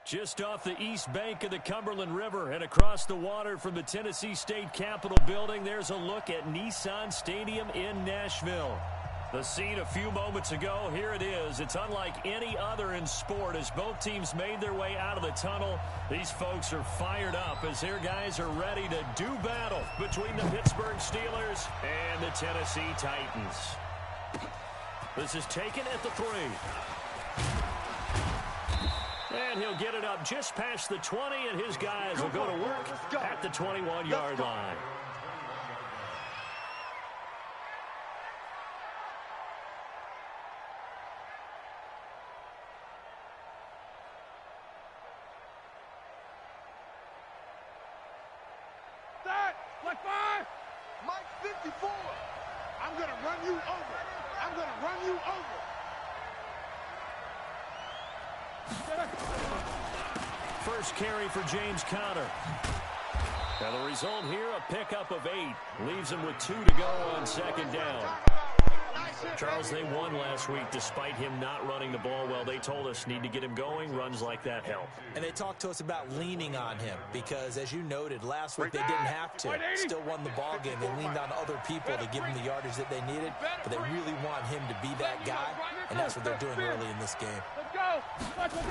Just off the east bank of the Cumberland River and across the water from the Tennessee State Capitol building, there's a look at Nissan Stadium in Nashville. The scene a few moments ago, here it is. It's unlike any other in sport as both teams made their way out of the tunnel. These folks are fired up as their guys are ready to do battle between the Pittsburgh Steelers and the Tennessee Titans. This is taken at the 3. And he'll get it up just past the 20, and his guys will go to work at the 21-yard line. Like 5. Mike 54. I'm going to run you over. I'm going to run you over. First carry for James Conner. Now the result here, a pickup of 8. Leaves him with 2 to go on second down. Charles, they won last week despite him not running the ball well. They told us need to get him going. Runs like that help. And they talked to us about leaning on him because, as you noted, last week they didn't have to. Still won the ball game. They leaned on other people to give him the yardage that they needed, but they really want him to be that guy, and that's what they're doing early in this game. Let's go. Let's go.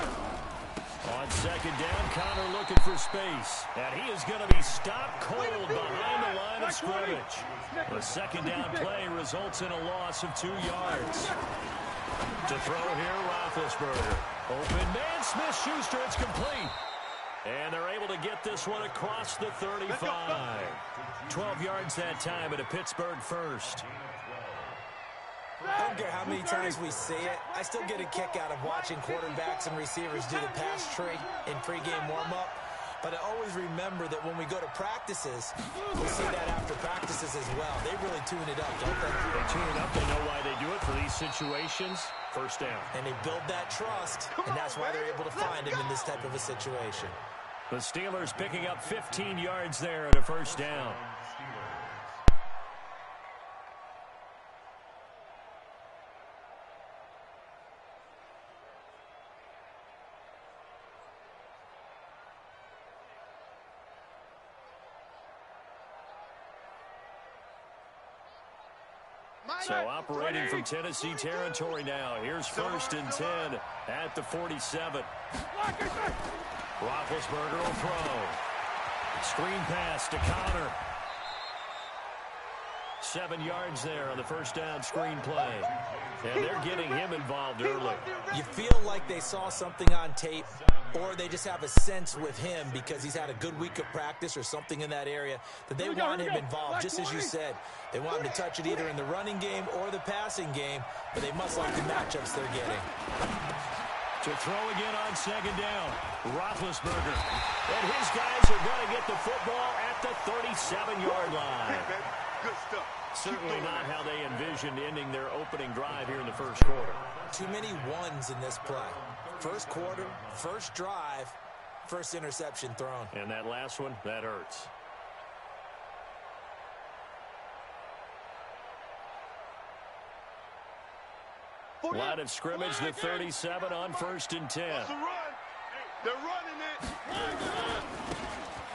On second down, Conner looking for space. And he is going to be stopped cold behind the line of scrimmage. The second down play results in a loss of 2 yards. To throw here, Roethlisberger. Open man, Smith-Schuster, it's complete. And they're able to get this one across the 35. 12 yards that time at a Pittsburgh first. I don't care how many times we see it. I still get a kick out of watching quarterbacks and receivers do the pass tree in pregame warm-up. But I always remember that when we go to practices, we see that after practices as well. They really tune it up, don't they? They tune it up. They know why they do it for these situations. First down. And they build that trust, and that's why they're able to find him in this type of a situation. The Steelers picking up 15 yards there at a first down. So operating from Tennessee territory now. Here's first and 10 at the 47. Roethlisberger will throw. Screen pass to Conner. 7 yards there on the first down screen play. And they're getting him involved early. You feel like they saw something on tape, or they just have a sense with him because he's had a good week of practice or something in that area that they want him involved, just as you said. They want him to touch it either in the running game or the passing game, but they must like the matchups they're getting. To throw again on second down, Roethlisberger. And his guys are going to get the football at the 37-yard line. Good stuff. Certainly not how they envisioned ending their opening drive here in the first quarter. Too many ones in this play. First quarter, first drive, first interception thrown. And that last one, that hurts. Line of scrimmage, the 37 on first and 10. They're running it.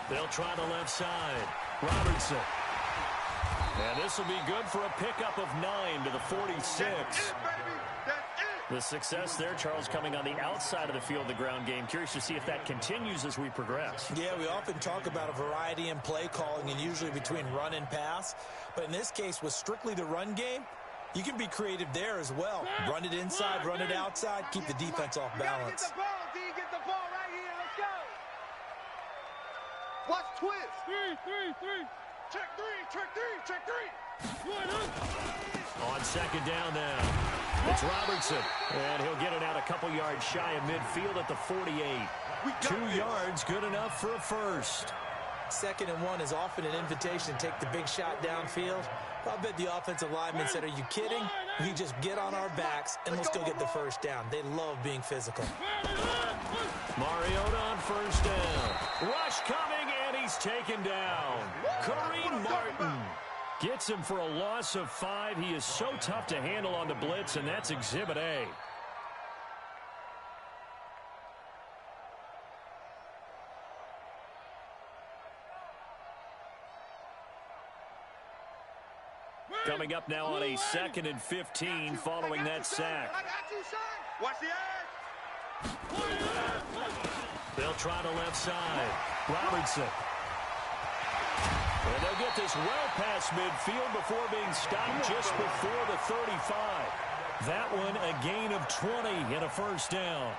They'll try the left side. Robertson. And this will be good for a pickup of 9 to the 46. The success there, Charles, coming on the outside of the field, the ground game. Curious to see if that continues as we progress. Yeah, we often talk about a variety in play calling and usually between run and pass. But in this case, with strictly the run game, you can be creative there as well. Run it inside, run it outside, keep the defense off balance. Get the ball, D. Get the ball right here. Let's go. Watch twist. 3. Check 3. On second down now, it's Robertson. And he'll get it out a couple yards shy of midfield at the 48. 2 yards, good enough for a first. Second and 1 is often an invitation to take the big shot downfield. I bet the offensive lineman said, are you kidding? We just get on our backs and let's go get the first down. They love being physical. Mariota on first down. Rush coming, and he's taken down. Kareem Martin gets him for a loss of 5. He is so tough to handle on the blitz, and that's Exhibit A. coming up now on a 2nd and 15 following that sack. Watch the edge. They'll try the left side. Robertson. And they'll get this well past midfield before being stopped just before the 35. That one a gain of 20 and a first down.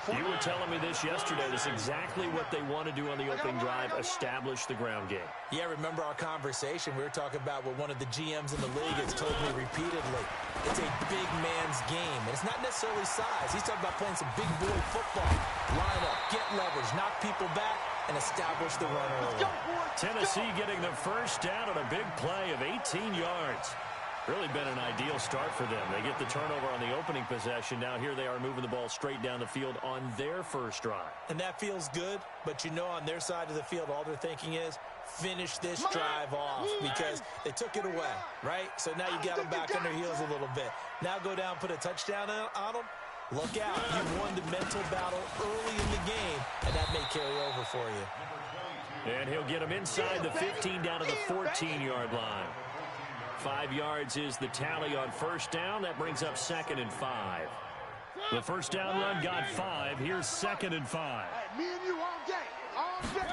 You were telling me this yesterday. This is exactly what they want to do on the opening drive, establish the ground game. Yeah, remember our conversation. We were talking about what one of the GMs in the league has told me repeatedly. It's a big man's game, and it's not necessarily size. He's talking about playing some big boy football. Line up, get leverage, knock people back, and establish the run early. Tennessee getting the first down on a big play of 18 yards. Really been an ideal start for them. They get the turnover on the opening possession. Now here they are moving the ball straight down the field on their first drive. And that feels good, but you know on their side of the field, all they're thinking is finish this drive off because they took it away, right? So now you got them back on their heels a little bit. Now go down, put a touchdown on them. Look out. You won the mental battle early in the game, and that may carry over for you. And he'll get them inside the 15 down to the 14-yard line. 5 yards is the tally on first down. That brings up 2nd and 5. The first down run got 5. Here's 2nd and 5. Me and you all day. All day.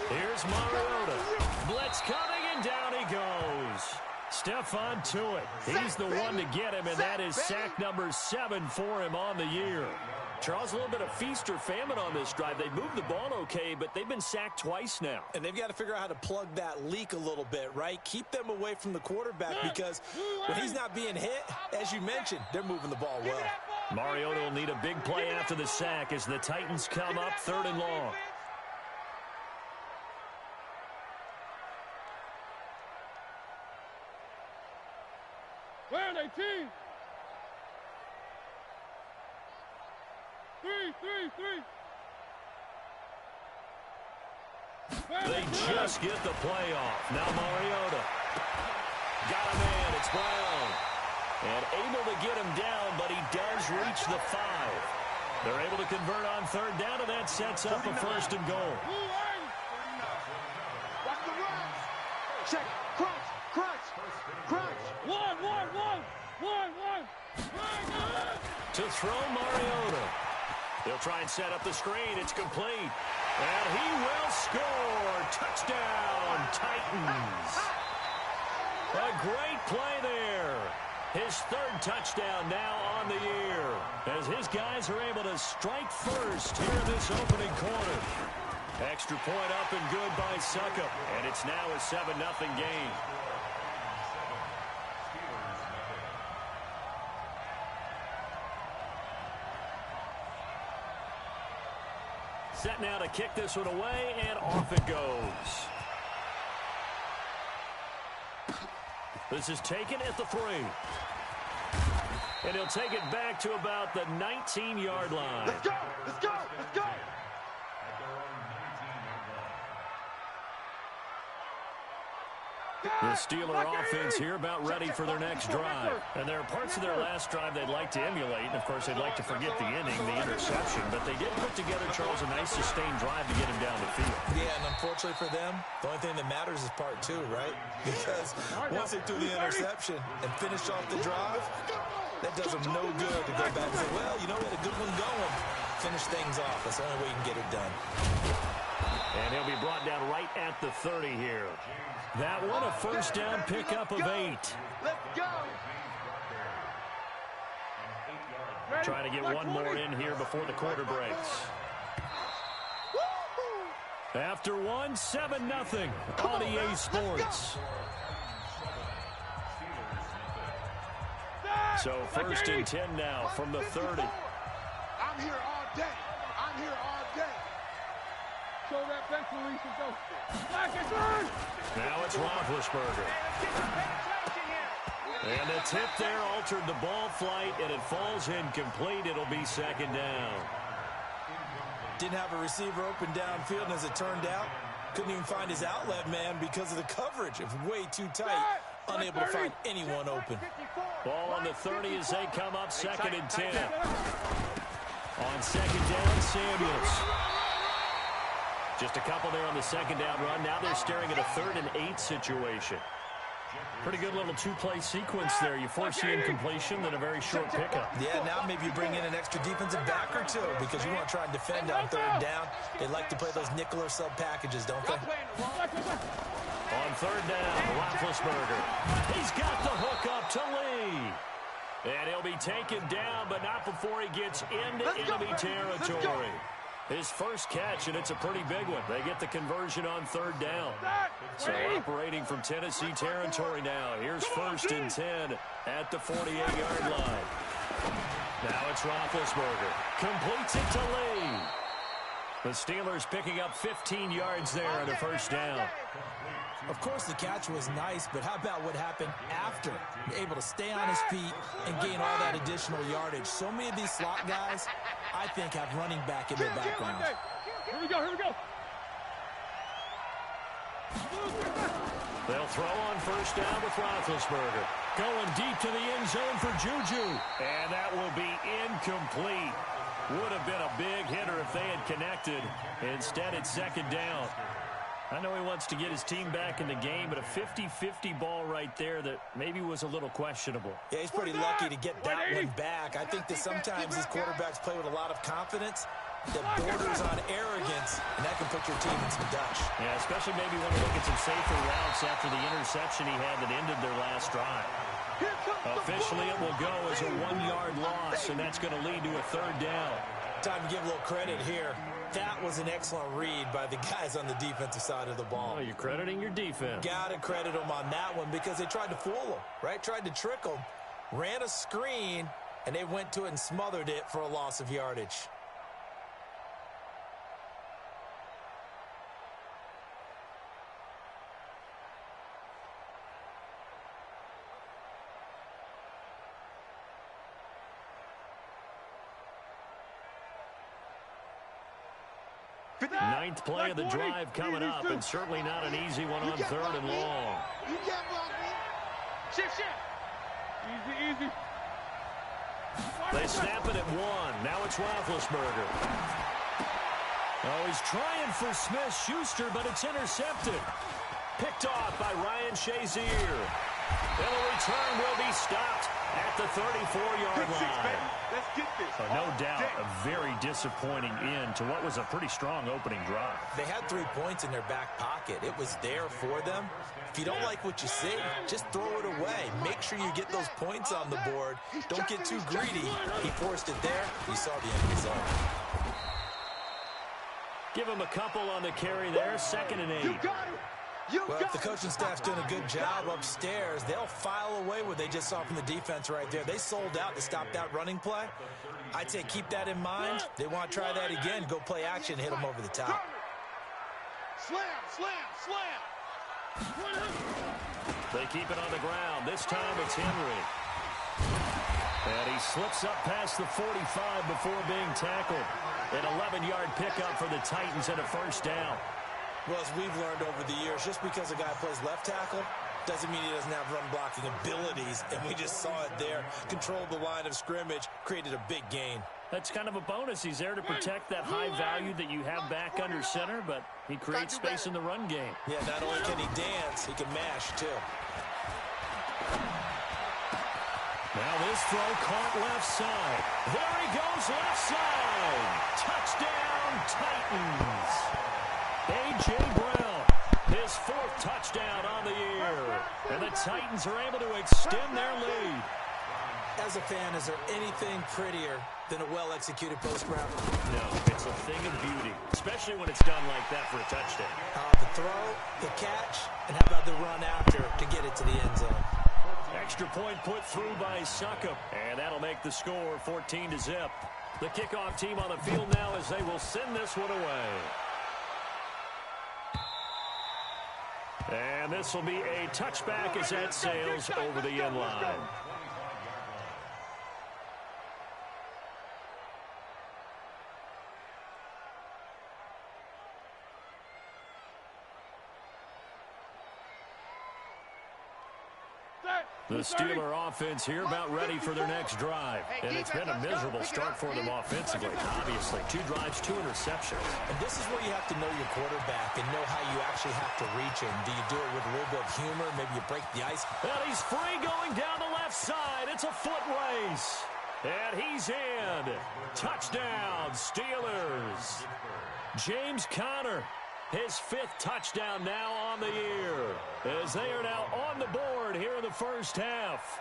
Here's Mariota. Blitz coming, and down he goes. Stephon Tuitt. He's the one to get him, and that is sack number 7 for him on the year. Charles, a little bit of feast or famine on this drive. They moved the ball okay, but they've been sacked twice now. And they've got to figure out how to plug that leak a little bit, right? Keep them away from the quarterback because when he's not being hit, as you mentioned, they're moving the ball well. Mariota will need a big play after the sack as the Titans come up 3rd and long. Where are they, team? 3. They just get the play off. Now Mariota. Got a man. It's Brown. And able to get him down, but he does reach the 5. They're able to convert on 3rd down, and that sets up a 1st and goal. Watch the runs. Check. Crunch. 1. To throw Mariota. They'll try and set up the screen. It's complete. And he will score. Touchdown, Titans. A great play there. His 3rd touchdown now on the year as his guys are able to strike first here in this opening quarter. Extra point up and good by Succop. And it's now a 7-0 game. Set now to kick this one away, and off it goes. This is taken at the 3. And he'll take it back to about the 19-yard line. Let's go. The Steeler offense here about ready for their next drive. And there are parts of their last drive they'd like to emulate. And, of course, they'd like to forget the inning, the interception. But they did put together, Charles, a nice sustained drive to get him down the field. Yeah, and unfortunately for them, the only thing that matters is part 2, right? Because once they do the interception and finish off the drive, that does them no good to go back and say, well, you know, we had a good one going. Finish things off. That's the only way you can get it done. And he'll be brought down right at the 30 here. That one, a first down pickup of 8. Let's go. Trying to get one more in here before the quarter breaks. After one, 7-0 on EA Sports. So 1st and 10 now from the 30. I'm here all day. Show that bench release and go. Now it's Roethlisberger. And the tip there altered the ball flight, and it falls incomplete. It'll be 2nd down. Didn't have a receiver open downfield, and as it turned out, couldn't even find his outlet man because of the coverage. It was way too tight. Unable to find anyone open. Ball on the 30 as they come up 2nd and 10. On 2nd down, Samuels. Just a couple there on the 2nd down run. Now they're staring at a 3rd and 8 situation. Pretty good little two-play sequence there. You force the incompletion, then a very short pickup. Yeah, now maybe you bring in an extra defensive back or two because you want to try and defend on third down. They like to play those nickel or sub packages, don't they? On third down, Roethlisberger. He's got the hook up to Lee. And he'll be taken down, but not before he gets into enemy territory. His first catch, and it's a pretty big one. They get the conversion on third down. So operating from Tennessee territory now. Here's 1st and 10 at the 48-yard line. Now it's Roethlisberger. Completes it to Lee. The Steelers picking up 15 yards there on a first down. Of course, the catch was nice, but how about what happened after? Able to stay on his feet and gain all that additional yardage. So many of these slot guys, I think, have running back in their background. Here we go. They'll throw on first down with Roethlisberger. Going deep to the end zone for Juju. And that will be incomplete. Would have been a big hitter if they had connected. Instead, it's second down. I know he wants to get his team back in the game, but a 50-50 ball right there that maybe was a little questionable. Yeah, he's pretty lucky to get that one back. I think that sometimes these quarterbacks play with a lot of confidence that borders on arrogance, and that can put your team in some Dutch. Yeah, especially maybe when you look at some safer routes after the interception he had that ended their last drive. Officially, it will go as a 1-yard loss, and that's going to lead to a third down. Time to give a little credit here. That was an excellent read by the guys on the defensive side of the ball. Oh, you're crediting your defense. Got to credit them on that one because they tried to fool them, right? Tried to trick them, ran a screen, and they went to it and smothered it for a loss of yardage. Ninth play of the drive coming up, and certainly not an easy one on third and long. Easy. They snap it at 1. Now it's Roethlisberger. Oh, he's trying for Smith-Schuster, but it's intercepted. Picked off by Ryan Shazier. And the return will be stopped at the 34-yard line. Let's get this. No doubt, a very disappointing end to what was a pretty strong opening drive. They had 3 points in their back pocket. It was there for them. If you don't like what you see, just throw it away. Make sure you get those points on the board. Don't get too greedy. He forced it there. You saw the end result. Give him a couple on the carry there. 2nd and 8. Well, if the coaching staff's doing a good job upstairs, they'll file away what they just saw from the defense right there. They sold out to stop that running play. I'd say keep that in mind. They want to try that again. Go play action, hit them over the top. Slam. They keep it on the ground. This time it's Henry. And he slips up past the 45 before being tackled. An 11-yard pickup for the Titans and a first down. Well, as we've learned over the years, just because a guy plays left tackle doesn't mean he doesn't have run-blocking abilities, and we just saw it there. Controlled the line of scrimmage, created a big gain. That's kind of a bonus. He's there to protect that high value that you have back under center, but he creates space in the run game. Yeah, not only can he dance, he can mash, too. Now this throw caught left side. There he goes, left side. Touchdown, Titans. A.J. Brown, his 4th touchdown on the year. And the Titans are able to extend their lead. As a fan, is there anything prettier than a well-executed post route? No, it's a thing of beauty, especially when it's done like that for a touchdown. The throw, the catch, and how about the run after to get it to the end zone? Extra point put through by Succop, and that'll make the score 14-0. The kickoff team on the field now as they will send this one away. And this will be a touchback as that sails over the end line. The Steeler offense here about ready for their next drive. And it's been a miserable start for them offensively. Obviously, 2 drives, 2 interceptions. And this is where you have to know your quarterback and know how you actually have to reach him. Do you do it with a little bit of humor? Maybe you break the ice. And he's free going down the left side. It's a foot race. And he's in. Touchdown, Steelers. James Conner, his 5th touchdown now on the year, as they are now on the board here in the first half.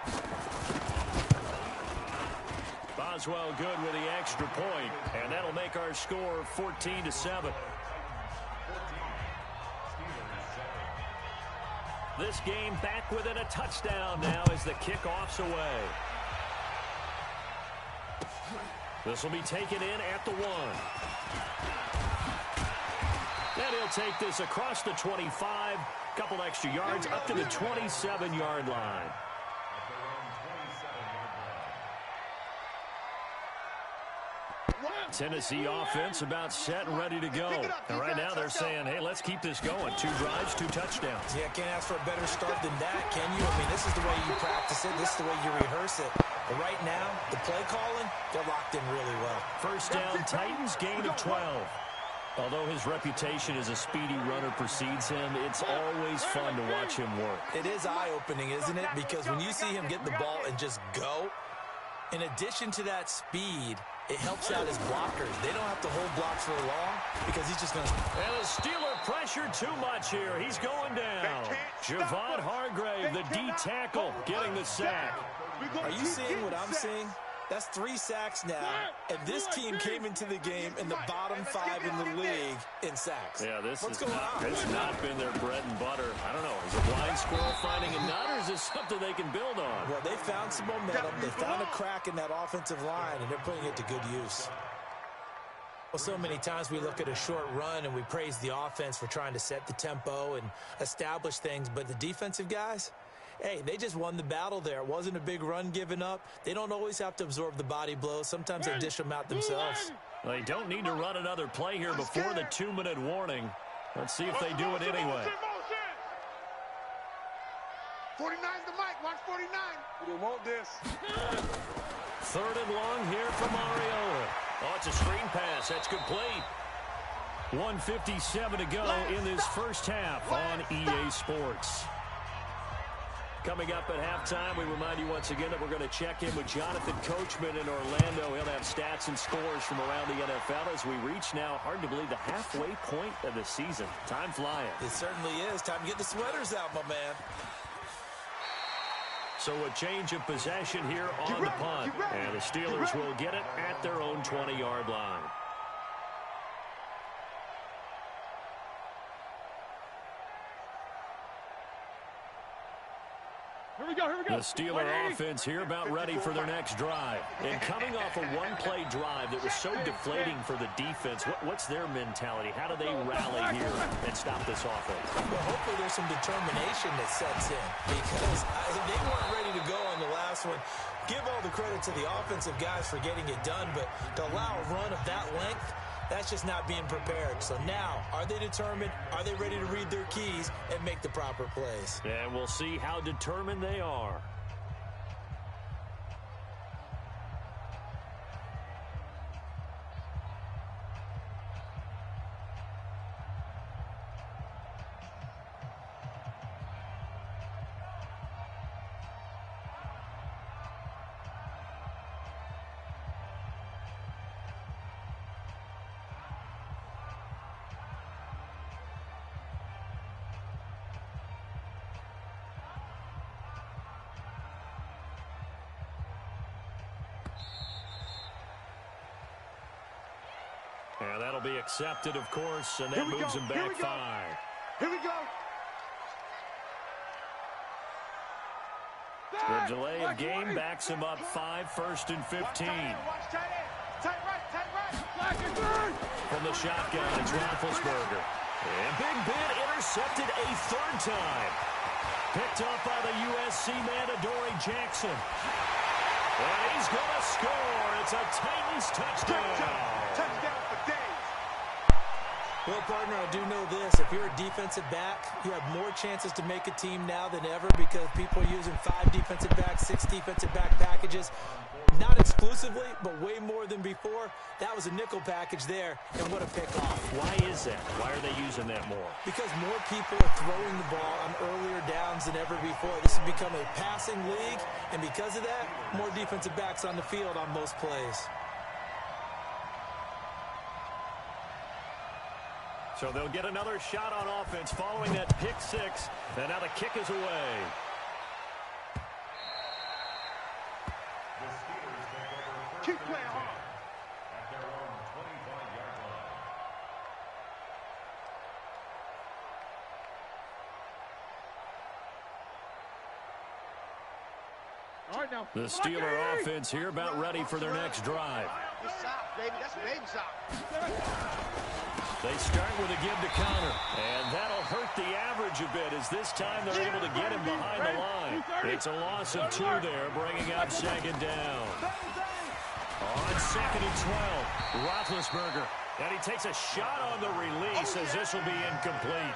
Boswell good with the extra point, and that'll make our score 14-7. This game back within a touchdown now as the kickoff's away. This will be taken in at the 1. And he'll take this across the 25, couple extra yards up to the 27-yard line. Tennessee offense about set and ready to go. And right now they're saying, hey, let's keep this going. 2 drives, 2 touchdowns. Yeah, can't ask for a better start than that, can you? I mean, this is the way you practice it. This is the way you rehearse it. But right now, the play calling, they're locked in really well. First down, Titans, gain of 12. Although his reputation as a speedy runner precedes him, it's always fun to watch him work. It is eye-opening, isn't it? Because when you see him get the ball and just go, in addition to that speed, it helps out his blockers. They don't have to hold blocks for long because he's just going to... And the Steeler pressure too much here. He's going down. Javon Hargrave, the D tackle, getting the sack. Are you seeing what I'm seeing? That's 3 sacks now, and this team came into the game in the bottom 5 in the league in sacks. Yeah, this What's going on? It's not been their bread and butter. I don't know. Is a blind squirrel finding a nut, or is this something they can build on? Well, they found some momentum. They found a crack in that offensive line, and they're putting it to good use. Well, so many times we look at a short run and we praise the offense for trying to set the tempo and establish things, but the defensive guys... Hey, they just won the battle there. It wasn't a big run given up. They don't always have to absorb the body blows. Sometimes they dish them out themselves. They don't need to run another play here before the 2-minute warning. Let's see if they do it anyway. 49's the mic. Watch 49. We don't want this. 3rd and long here for Mariota. Oh, it's a screen pass. That's complete. 1:57 to go in this first half on EA Sports. Coming up at halftime, we remind you once again that we're going to check in with Jonathan Coachman in Orlando. He'll have stats and scores from around the NFL as we reach now, hard to believe, the halfway point of the season. Time flying. It certainly is. Time to get the sweaters out, my man. So a change of possession here on the punt. And the Steelers will get it at their own 20-yard line. The Steeler offense here about ready for their next drive. And coming off a 1-play drive that was so deflating for the defense, what's their mentality? How do they rally here and stop this offense? Well, hopefully there's some determination that sets in because they weren't ready to go on the last one. Give all the credit to the offensive guys for getting it done, but to allow a run of that length, that's just not being prepared. So now, are they determined? Are they ready to read their keys and make the proper plays? And we'll see how determined they are. And that'll be accepted, of course, and that moves him back 5. Here we go. The delay of game backs him up 5, 1st and 15. Tight right. From the shotgun, it's Roethlisberger. And Big Ben intercepted a 3rd time. Picked up by the USC man, Adoree Jackson. And he's going to score. It's a Titans touchdown. Touchdown for Dave. Well, partner, I do know this. If you're a defensive back, you have more chances to make a team now than ever because people are using 5 defensive backs, 6 defensive back packages. Not exclusively, but way more than before. That was a nickel package there, and what a pickoff. Why is that? Why are they using that more? Because more people are throwing the ball on earlier downs than ever before. This has become a passing league, and because of that, more defensive backs on the field on most plays. So they'll get another shot on offense following that pick six. And now the kick is away. Keep playing hard. At their own 25-yard line. All right, now. The Steeler offense here about ready for their next drive. Good sock, baby. That's baby sock. They start with a give to counter, and that'll hurt the average a bit as this time they're able to get him behind the line. It's a loss of 2 there, bringing up second down. On 2nd and 12, Roethlisberger, and he takes a shot on the release as this will be incomplete.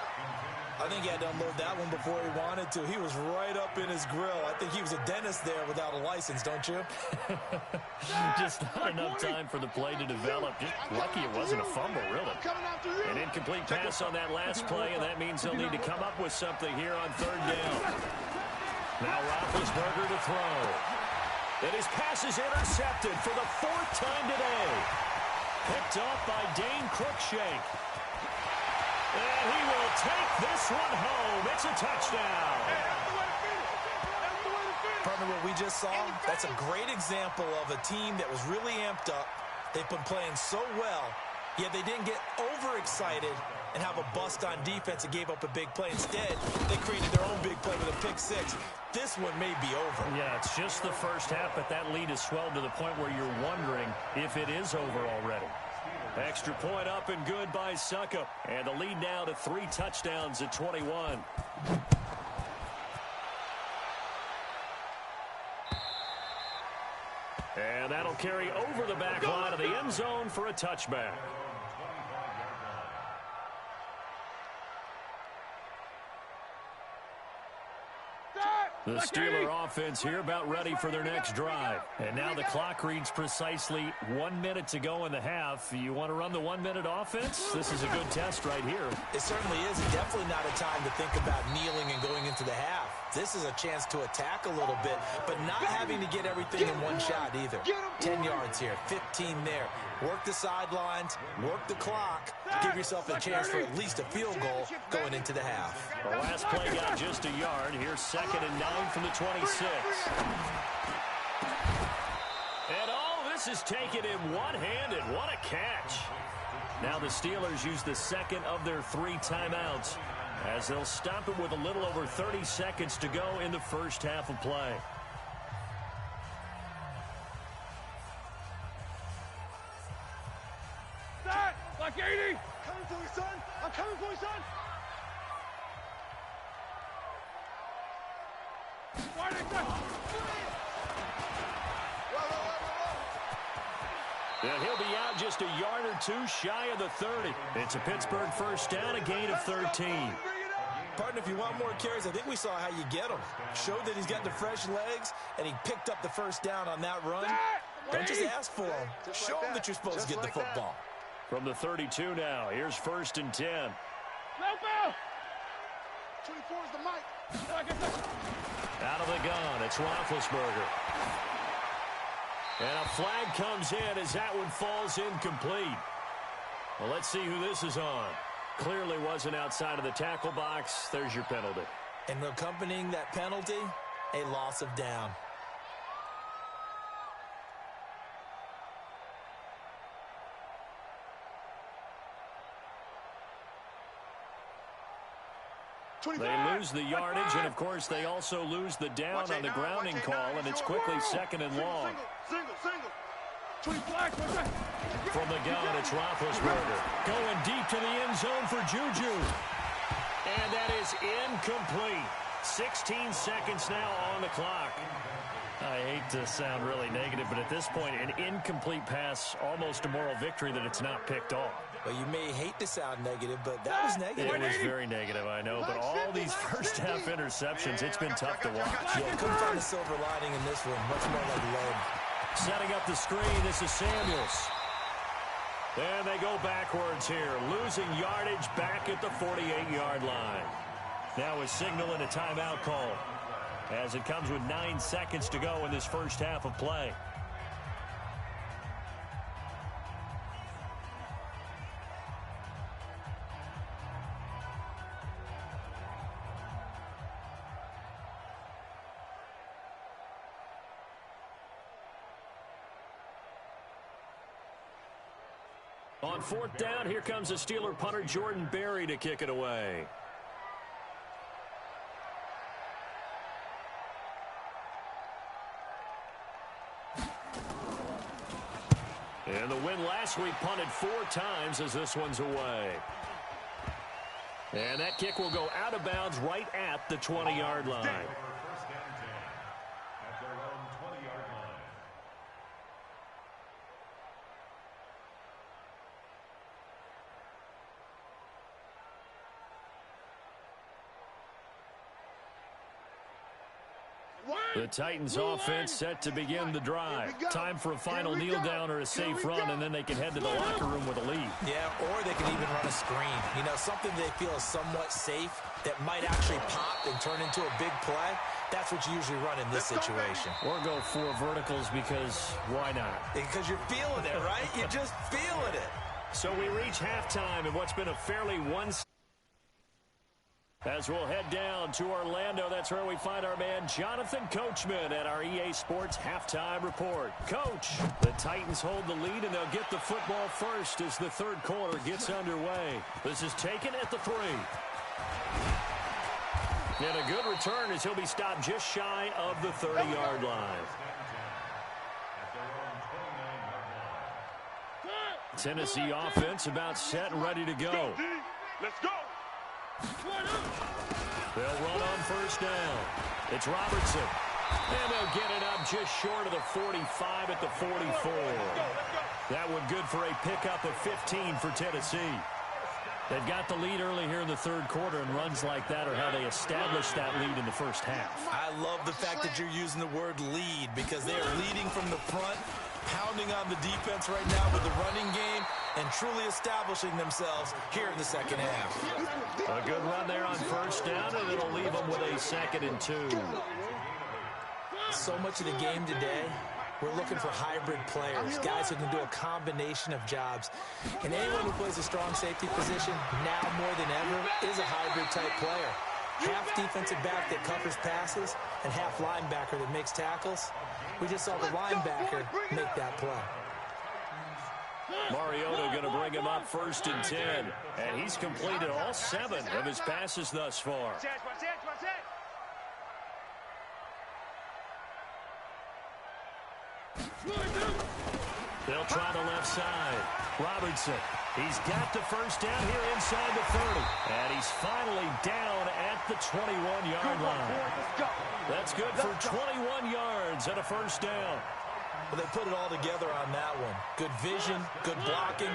I think he had to unload that one before he wanted to. He was right up in his grill. I think he was a dentist there without a license, don't you? Just not enough time for the play to develop. Just lucky it wasn't a fumble, really. An incomplete pass on that last play, and that means they'll need to come up with something here on 3rd down. Now Roethlisberger to throw. And his pass is intercepted for the 4th time today. Picked off by Dane Cruikshank. And he will take this one home. It's a touchdown. Partner, what we just saw, that's a great example of a team that was really amped up. They've been playing so well, yet they didn't get overexcited and have a bust on defense and gave up a big play. Instead, they created their own big play with a pick six. This one may be over. Yeah, it's just the first half, but that lead has swelled to the point where you're wondering if it is over already. Extra point up and good by Suckup. And the lead now to 3 touchdowns at 21. And that'll carry over the back line of the end zone for a touchback. The Steeler offense here about ready for their next drive. And now the clock reads precisely 1 minute to go in the half. You want to run the 1-minute offense? This is a good test right here. It certainly is, and definitely not a time to think about kneeling and going into the half. This is a chance to attack a little bit, but not having to get everything in one shot either. 10 yards here, 15 there. Work the sidelines, work the clock, give yourself a chance for at least a field goal going into the half. The last play got just a yard. Here's 2nd and 9 from the 26. And all this is taken in one-handed. What a catch. Now the Steelers use the second of their 3 timeouts as they'll stop it with a little over 30 seconds to go in the first half of play. Like 80. Coming for you, son. I'm coming for you, son. And he'll be out just a yard or 2 shy of the 30. It's a Pittsburgh first down, a gain of 13. Partner, if you want more carries, I think we saw how you get them. Showed that he's got the fresh legs, and he picked up the first down on that run. Don't just ask for them. Show them that you're supposed to get the football. From the 32 now, here's 1st and 10. 24 is the mic. Out of the gun, it's Roethlisberger. And a flag comes in as that one falls incomplete. Well, let's see who this is on. Clearly wasn't outside of the tackle box. There's your penalty. And accompanying that penalty, a loss of down. They lose the yardage, and of course they also lose the down on the grounding call, and it's quickly 2nd and long. Single. From the gun, it's Roethlisberger. Going deep to the end zone for Juju. And that is incomplete. 16 seconds now on the clock. I hate to sound really negative, but at this point, an incomplete pass, almost a moral victory that it's not picked off. Well, you may hate to sound negative, but that was negative. It was very negative, I know. But all these first-half interceptions, it's been tough to watch. Yeah, couldn't find a silver lining in this one. Much more like lead. Setting up the screen, this is Samuels. And they go backwards here, losing yardage back at the 48-yard line. Now a signal and a timeout call, as it comes with 9 seconds to go in this first half of play. On fourth down, here comes the Steeler punter Jordan Berry to kick it away. And the win last week punted 4 times as this one's away. And that kick will go out of bounds right at the 20-yard line. First down 10 at their own 20-yard line. The Titans offense set to begin the drive. Time for a final kneel down or a safe run, and then they can head to the locker room with a lead. Yeah, or they can even run a screen. You know, something they feel is somewhat safe that might actually pop and turn into a big play. That's what you usually run in this situation. Or go 4 verticals because why not? Because you're feeling it, right? You're just feeling it. So we reach halftime in what's been a fairly as we'll head down to Orlando. That's where we find our man Jonathan Coachman at our EA Sports Halftime Report. Coach, the Titans hold the lead, and they'll get the football first as the third quarter gets underway. This is taken at the 3. And a good return as he'll be stopped just shy of the 30-yard line. Tennessee offense about set and ready to go. Let's go. They'll run on first down. It's Robertson. And they'll get it up just short of the 45 at the 44. That one good for a pickup of 15 for Tennessee. They've got the lead early here in the third quarter, and runs like that are how they establish that lead in the first half. I love the fact that you're using the word lead, because they are leading from the front, pounding on the defense right now with the running game, and truly establishing themselves here in the second half. A good run there on first down, and it'll leave them with a 2nd and 2. So much of the game today, we're looking for hybrid players, guys who can do a combination of jobs. And anyone who plays a strong safety position, now more than ever, is a hybrid-type player. Half defensive back that covers passes, and half linebacker that makes tackles. We just saw the linebacker make that play. Mariota going to bring him up 1st and 10. And he's completed all 7 of his passes thus far. They'll try the left side. Robertson, he's got the first down here inside the 30. And he's finally down at the 21-yard line. That's good for 21 yards and a first down. Well, they put it all together on that one. Good vision, good blocking.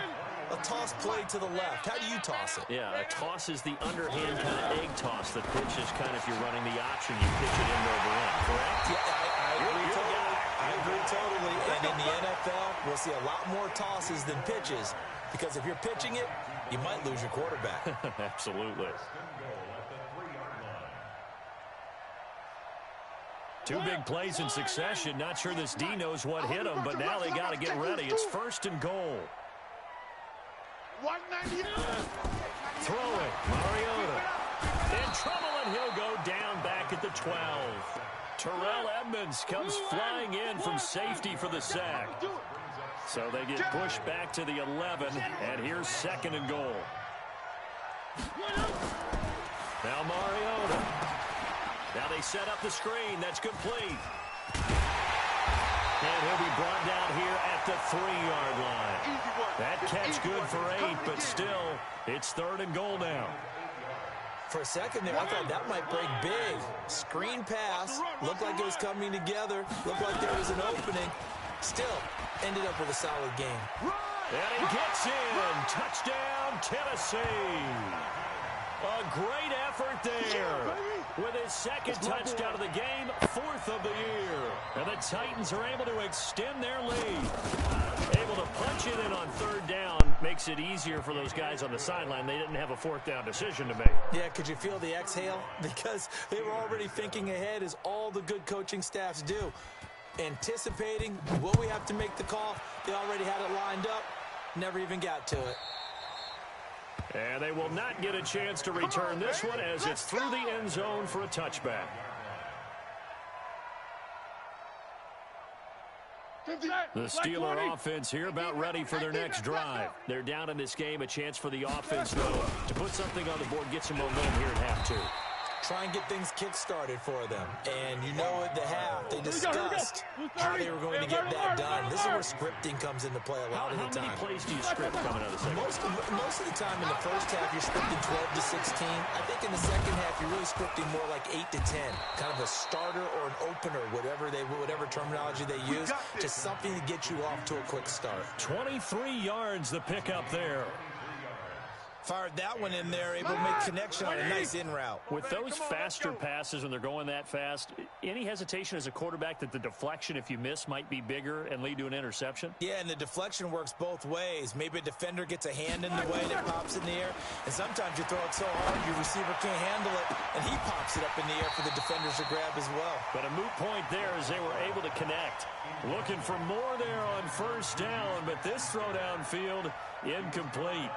A toss play to the left. How do you toss it? Yeah, a toss is the underhand kind of egg toss. The pitch is kind of, if you're running the option, you pitch it in over in, correct? Yeah, I agree totally. I agree totally. And in the NFL, we'll see a lot more tosses than pitches, because if you're pitching it, you might lose your quarterback. Absolutely. 2 big plays in succession. Not sure this D knows what hit him, but now they got to get ready. It's 1st and goal. Throw it. Mariota. In trouble, and he'll go down back at the 12. Terrell Edmonds comes flying in from safety for the sack. So they get pushed back to the 11, and here's 2nd and goal. Now Mariota. Now they set up the screen. That's complete. And he'll be brought down here at the 3-yard line. That catch good for 8, but still, it's 3rd and goal now. For a second there, I thought that might break big. Screen pass. Looked like it was coming together. Looked like there was an opening. Still, ended up with a solid game. And he gets in. Touchdown, Tennessee. A great effort there. With his second touchdown of the game, 4th of the year. And the Titans are able to extend their lead. Able to punch it in on 3rd down. Makes it easier for those guys on the sideline. They didn't have a 4th down decision to make. Yeah, could you feel the exhale? Because they were already thinking ahead, as all the good coaching staffs do. Anticipating, will we have to make the call? They already had it lined up. Never even got to it. And they will not get a chance to return this one as it's through the end zone for a touchback. The Steeler offense here about ready for their next drive. They're down in this game. A chance for the offense, though, to put something on the board, get some momentum here at half 2. Try and get things kick-started for them. And you know at the half, they discussed how they were going to get that done. This is where scripting comes into play a lot of the time. How many plays do you script coming out of the second? Most of the time in the first half, you're scripting 12 to 16. I think in the second half, you're really scripting more like 8 to 10. Kind of a starter or an opener, whatever terminology they use, just something to get you off to a quick start. 23 yards the pickup there. Fired that one in there, able to make connection on a nice in route. With those faster passes when they're going that fast, any hesitation as a quarterback that the deflection, if you miss, might be bigger and lead to an interception? Yeah, and the deflection works both ways. Maybe a defender gets a hand in the way and it pops in the air, and sometimes you throw it so hard your receiver can't handle it, and he pops it up in the air for the defenders to grab as well. But a moot point there as they were able to connect. Looking for more there on 1st down, but this throw downfield incomplete.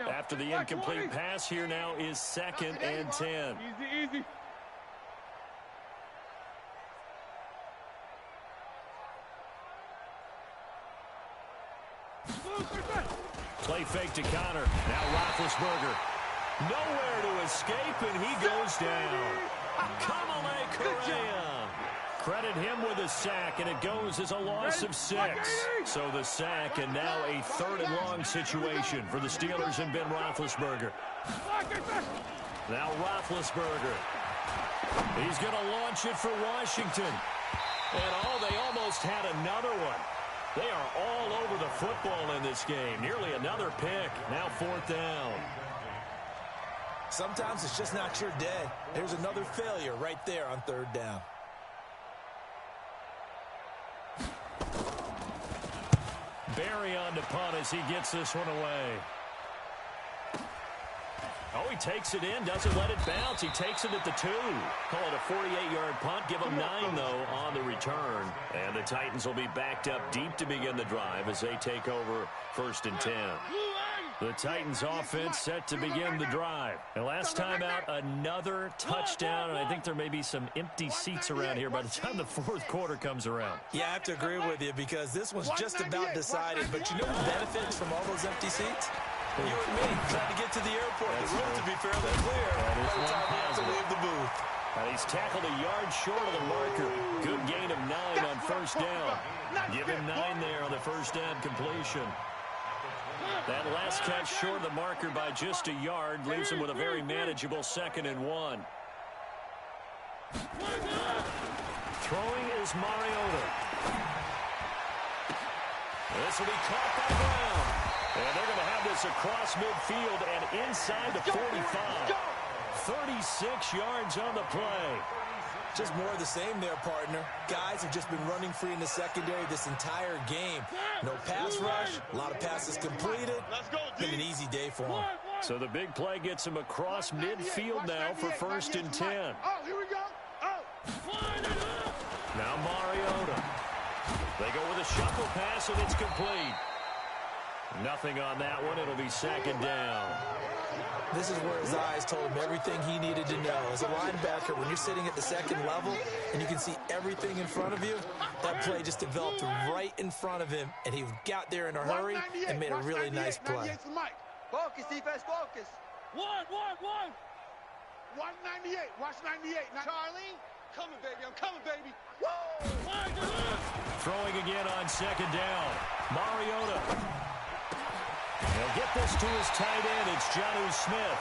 After the incomplete pass, here now is 2nd and 10. Easy. Play fake to Connor. Now Roethlisberger. Nowhere to escape, and he goes down. Kamale Correa. Credit him with a sack, and it goes as a loss of 6. So the sack, and now a 3rd and long situation for the Steelers and Ben Roethlisberger. Now Roethlisberger. He's going to launch it for Washington. And they almost had another one. They are all over the football in this game. Nearly another pick. Now 4th down. Sometimes it's just not your day. There's another failure right there on 3rd down. Barry on to punt as he gets this one away. Oh, he takes it in, doesn't let it bounce. He takes it at the 2. Call it a 48-yard punt. Give him 9, though, on the return. And the Titans will be backed up deep to begin the drive as they take over 1st and 10. The Titans offense set to begin the drive. And last time out, another touchdown, and I think there may be some empty seats around here by the time the 4th quarter comes around. Yeah, I have to agree with you because this one's just about decided. But you know who benefits from all those empty seats? You and me, trying to get to the airport. The road to be fairly clear by the time we have to leave the booth. And he's tackled a yard short of the marker. Good gain of 9 on 1st down. Give him 9 there on the 1st down completion. That last catch short of the marker by just a yard leaves him with a very manageable 2nd and 1. Throwing is Mariota. This will be caught by Brown. And they're going to have this across midfield and inside the 45. 36 yards on the play. Just more of the same there, partner. Guys have just been running free in the secondary this entire game. No pass rush, a lot of passes completed. Been an easy day for them. So the big play gets him across midfield now for 1st and 10. Oh, here we go. Oh. Now Mariota. They go with a shuffle pass, and it's complete. Nothing on that one. It'll be 2nd down. This is where his eyes told him everything he needed to know. As a linebacker, when you're sitting at the 2nd level and you can see everything in front of you, that play just developed right in front of him, and he got there in a hurry and made a really nice play. Focus, defense, focus. 198. Watch 98. Charlie. Coming, baby. I'm coming, baby. Throwing again on 2nd down. Mariota. He'll get this to his tight end. It's Jonnu Smith.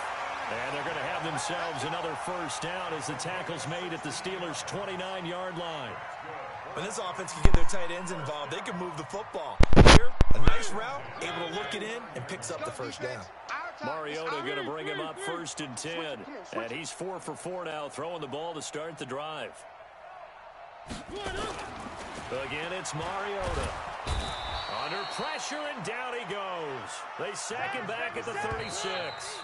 And they're going to have themselves another first down as the tackle's made at the Steelers' 29-yard line. When this offense can get their tight ends involved, they can move the football. Here, a nice route, able to look it in, and picks up the first down. Mariota going to bring him up 1st and 10. And he's 4 for 4 now, throwing the ball to start the drive. Again, it's Mariota. Under pressure, and down he goes. They sack him back at the 36.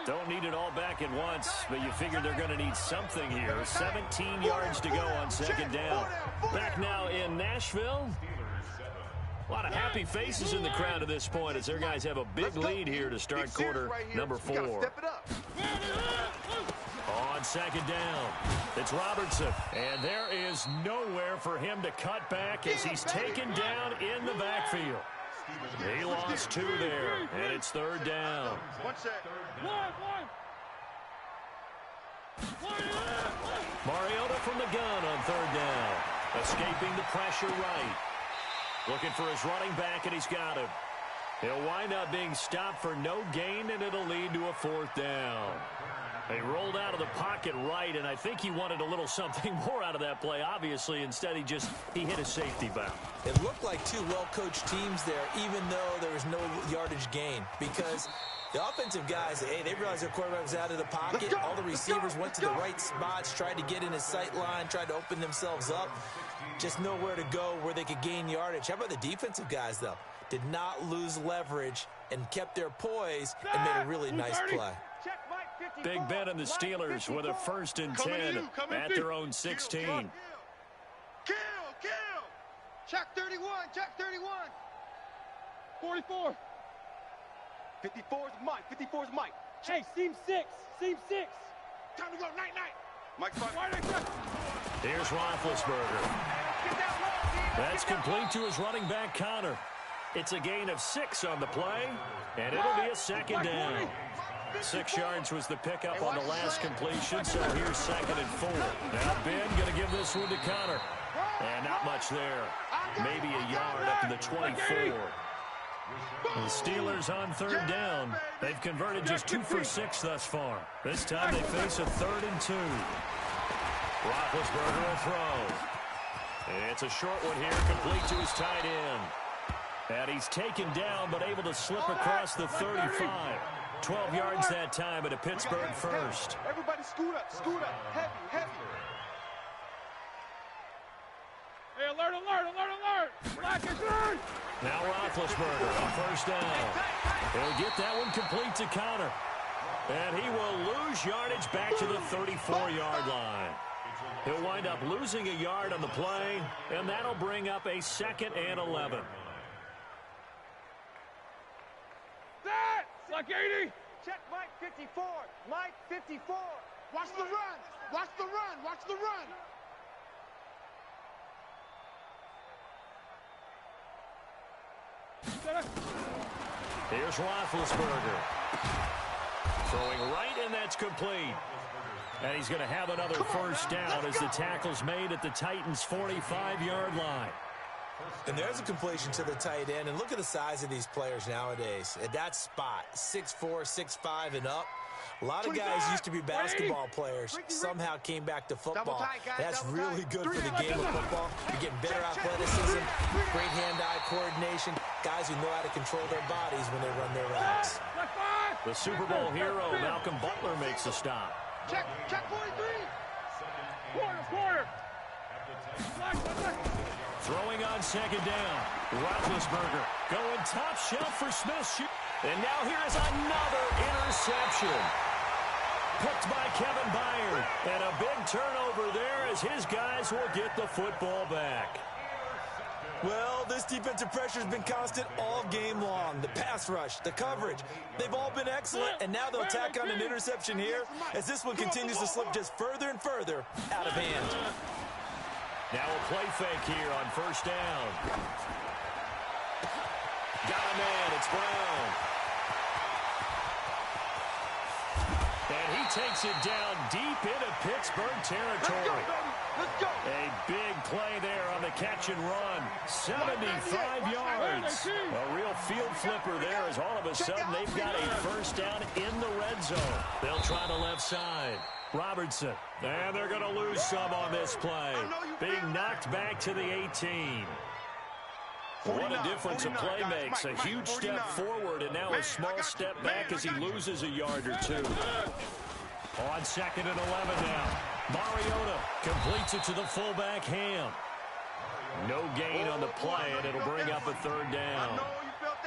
Don't need it all back at once, but you figure they're going to need something here. 17 yards to go on 2nd down. Back now in Nashville. A lot of happy faces in the crowd at this point as their guys have a big lead here to start quarter number 4. On 2nd down, it's Robertson. And there is nowhere for him to cut back as he's taken down in the backfield. He lost 2 there, and it's 3rd down. Mariota from the gun on 3rd down. Escaping the pressure right. Looking for his running back, and he's got him. He'll wind up being stopped for no gain, and it'll lead to a 4th down. He rolled out of the pocket right, and I think he wanted a little something more out of that play. Obviously, instead he hit a safety back. It looked like 2 well-coached teams there, even though there was no yardage gain, because the offensive guys, they realized their quarterback was out of the pocket. All the receivers went to the right spots, tried to get in his sight line, tried to open themselves up. Just nowhere to go where they could gain yardage. How about the defensive guys, though? Did not lose leverage and kept their poise and made a really nice play. Big Ben and the Steelers with a 1st and 10 at their own 16. Kill! Check 31, check 31. 44. 54 is Mike, 54 is Mike. Hey, seam 6. Time to go, night. Mike's fine. Here's Roethlisberger. That's complete to his running back, Connor. It's a gain of 6 on the play, and it'll be a 2nd down. 6 yards was the pickup on the last completion, so here's 2nd and 4. Now Ben going to give this one to Connor. And not much there. Maybe a yard up to the 24. The Steelers on 3rd down. They've converted just 2 for 6 thus far. This time they face a 3rd and 2. Roethlisberger will throw. It's a short one here, complete to his tight end. And he's taken down, but able to slip across the 35. 12 yards that time at a Pittsburgh 1st. Everybody scoot up. Heavy. Hey, alert. Black is third. Now Roethlisberger on 1st down. He'll get that one complete to Connor. And he will lose yardage back to the 34-yard line. He'll wind up losing a yard on the play, and that'll bring up a 2nd and 11. Black 80. Check Mike 54. Mike 54. Watch the run. Here's Roethlisberger. Throwing right, and that's complete. And he's going to have another 1st down as the tackle's made at the Titans' 45-yard line. And there's a completion to the tight end. And look at the size of these players nowadays. At that spot, 6'4", 6'5", and up. A lot of guys used to be basketball players, somehow came back to football. That's really good for the game of football. You're getting better athleticism, great hand-eye coordination, guys who know how to control their bodies when they run their routes. The Super Bowl hero, Malcolm Butler, makes a stop. Check 43. Quarter. Throwing on 2nd down. Roethlisberger going top shelf for Smith. And now here is another interception. Picked by Kevin Byard. And a big turnover there as his guys will get the football back. Well, this defensive pressure has been constant all game long. The pass rush, the coverage, they've all been excellent. And now they'll tack on an interception here as this one continues to slip just further and further out of hand. Now a play fake here on 1st down. Got a man, it's Brown. And he takes it down deep into Pittsburgh territory. Let's go. A big play there on the catch and run. 75 yards. A real field flipper there as all of a sudden they've got a 1st down in the red end zone. They'll try the left side. Robertson. And they're going to lose some on this play. Being knocked back to the 18. What a difference a play makes. A huge step forward and now a small step back as he loses a yard or two. On 2nd and 11 now. Mariota completes it to the fullback, Ham. No gain on the play, and it'll bring up a 3rd down.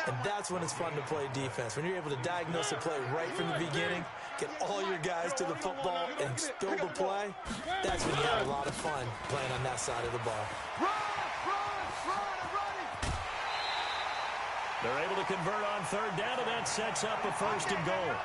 And that's when it's fun to play defense. When you're able to diagnose a play right from the beginning, get all your guys to the football, and spill the play, that's when you have a lot of fun playing on that side of the ball. They're able to convert on 3rd down, and that sets up a 1st and goal.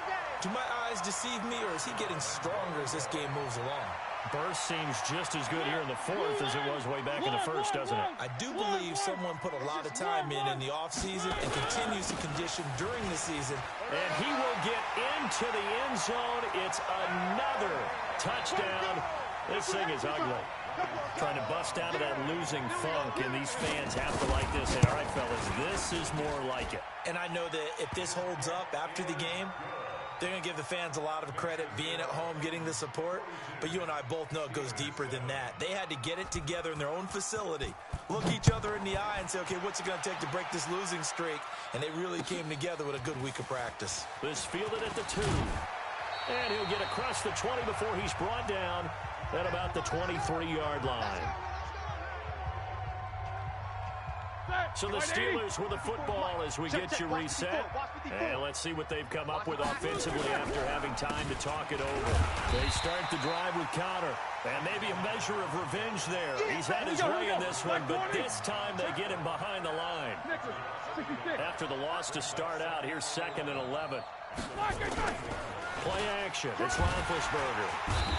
Do my eyes deceive me, or is he getting stronger as this game moves along? Burst seems just as good here in the 4th as it was way back in the 1st, doesn't it? I do believe someone put a lot of time in the offseason and continues to condition during the season. And he will get into the end zone. It's another touchdown. This thing is ugly. Trying to bust out of that losing funk, and these fans have to like this. Hey, all right, fellas, this is more like it. And I know that if this holds up after the game, they're going to give the fans a lot of credit being at home, getting the support. But you and I both know it goes deeper than that. They had to get it together in their own facility, look each other in the eye and say, okay, what's it going to take to break this losing streak? And they really came together with a good week of practice. This fielded at the 2. And he'll get across the 20 before he's brought down at about the 23-yard line. So the Steelers with the football as we get you reset. And let's see what they've come up with offensively after having time to talk it over. They start the drive with Connor. And maybe a measure of revenge there. He's had his way in this one, but this time they get him behind the line. After the loss to start out, here's 2nd and 11. Play action. It's Roethlisberger.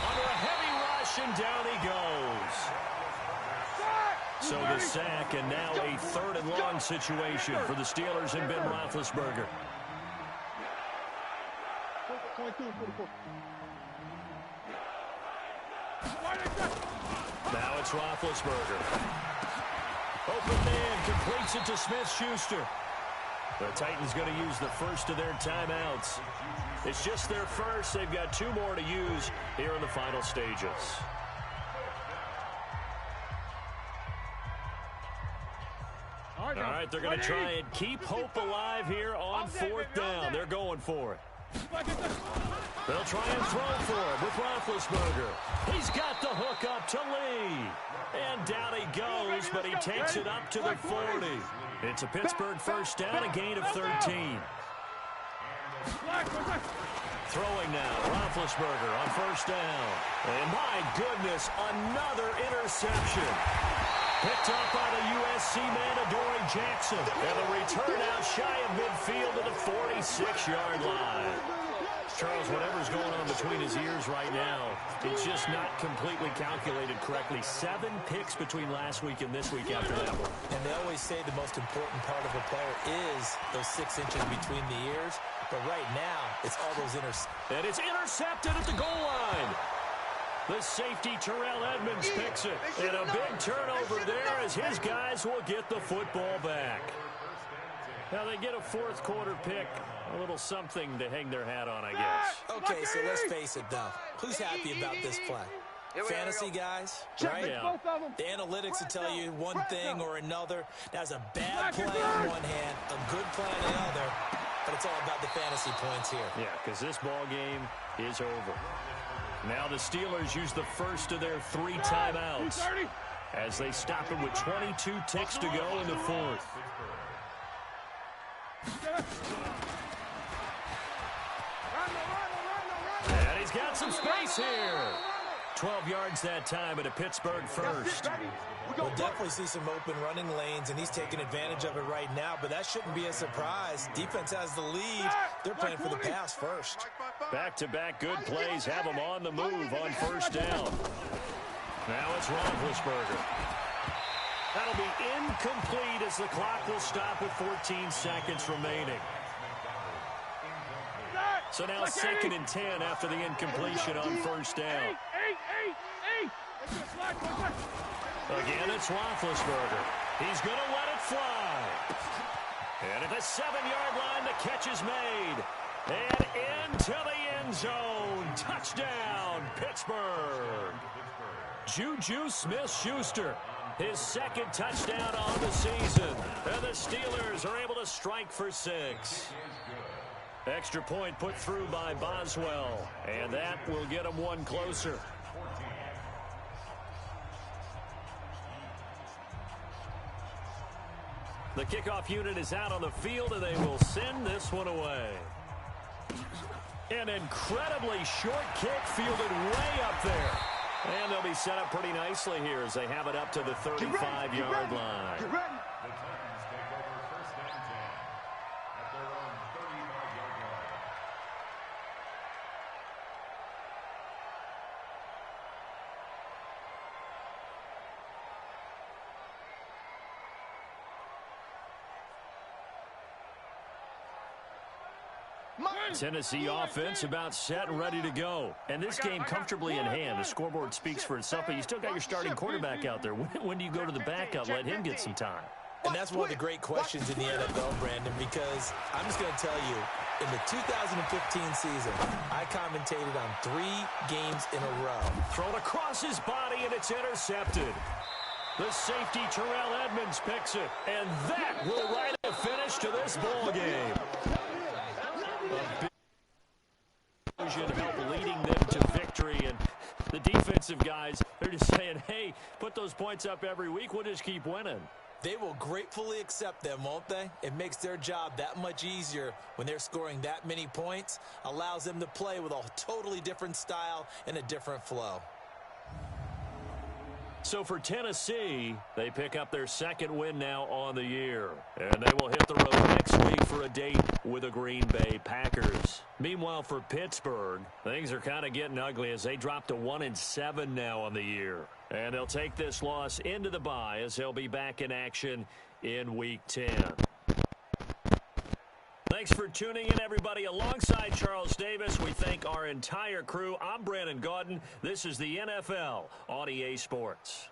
Under a heavy rush, and down he goes. So the sack, and now a 3rd and long situation for the Steelers and Ben Roethlisberger. Now it's Roethlisberger. Open man, completes it to Smith-Schuster. The Titans going to use the first of their timeouts. It's just their first. They've got 2 more to use here in the final stages. All right, they're going to try and keep hope alive here on 4th down. They're going for it. They'll try and throw for it with Roethlisberger. He's got the hook up to Lee. And down he goes, but he takes it up to the 40. It's a Pittsburgh first down, a gain of 13. Throwing now, Roethlisberger on 1st down. And my goodness, another interception. Picked up by the USC man, Adoree Jackson. And the return out shy of midfield to the 46-yard line. Charles, whatever's going on between his ears right now, it's just not completely calculated correctly. 7 picks between last week and this week after that one. And they always say the most important part of a player is those 6 inches between the ears. But right now, it's all those interceptions. And it's intercepted at the goal line. The safety, Terrell Edmonds, picks it. And a big turnover there as his guys will get the football back. Now they get a 4th quarter pick. A little something to hang their hat on, I guess. Okay, so let's face it, though. Who's happy about this play? Fantasy guys, right? Yeah. The analytics will tell you one thing or another. That's a bad play on one hand, a good play on the other. But it's all about the fantasy points here. Yeah, because this ball game is over. Now the Steelers use the first of their 3 timeouts as they stop it with 22 ticks to go in the 4th. And he's got some space here. 12 yards that time at a Pittsburgh first. We'll definitely see some open running lanes, and he's taking advantage of it right now, but that shouldn't be a surprise. Defense has the lead. They're playing for the pass first. Back-to-back good plays have them on the move on 1st down. Now it's Roethlisberger. That'll be incomplete as the clock will stop with 14 seconds remaining. So now 2nd and 10 after the incompletion on 1st down. Again, it's Roethlisberger. He's going to let it fly. And at the 7-yard line, the catch is made. And into the end end zone. Touchdown, Pittsburgh. Juju Smith-Schuster, his second touchdown on the season. And the Steelers are able to strike for 6. Extra point put through by Boswell. And that will get them one closer. The kickoff unit is out on the field, and they will send this one away. An incredibly short kick fielded way up there. And they'll be set up pretty nicely here as they have it up to the 35-yard line. The Titans take over first and 10 at their own 35-yard line. Tennessee offense about set and ready to go. And this game comfortably in hand. The scoreboard speaks for itself, but you still got your starting quarterback out there. When do you go to the backup? Let him get some time. And that's one of the great questions in the NFL, Brandon, because I'm just going to tell you, in the 2015 season, I commentated on 3 games in a row. Thrown across his body, and it's intercepted. The safety, Terrell Edmonds, picks it. And that will write a finish to this ball game. A big help leading them to victory, and the defensive guys, they're just saying, hey, put those points up every week, we'll just keep winning. They will gratefully accept them, won't they? It makes their job that much easier when they're scoring that many points, allows them to play with a totally different style and a different flow. So for Tennessee, they pick up their second win now on the year. And they will hit the road next week for a date with the Green Bay Packers. Meanwhile, for Pittsburgh, things are kind of getting ugly as they drop to 1-7 now on the year. And they'll take this loss into the bye as they'll be back in action in Week 10. Thanks for tuning in, everybody. Alongside Charles Davis, we thank our entire crew. I'm Brandon Gaudin. This is the NFL on EA Sports.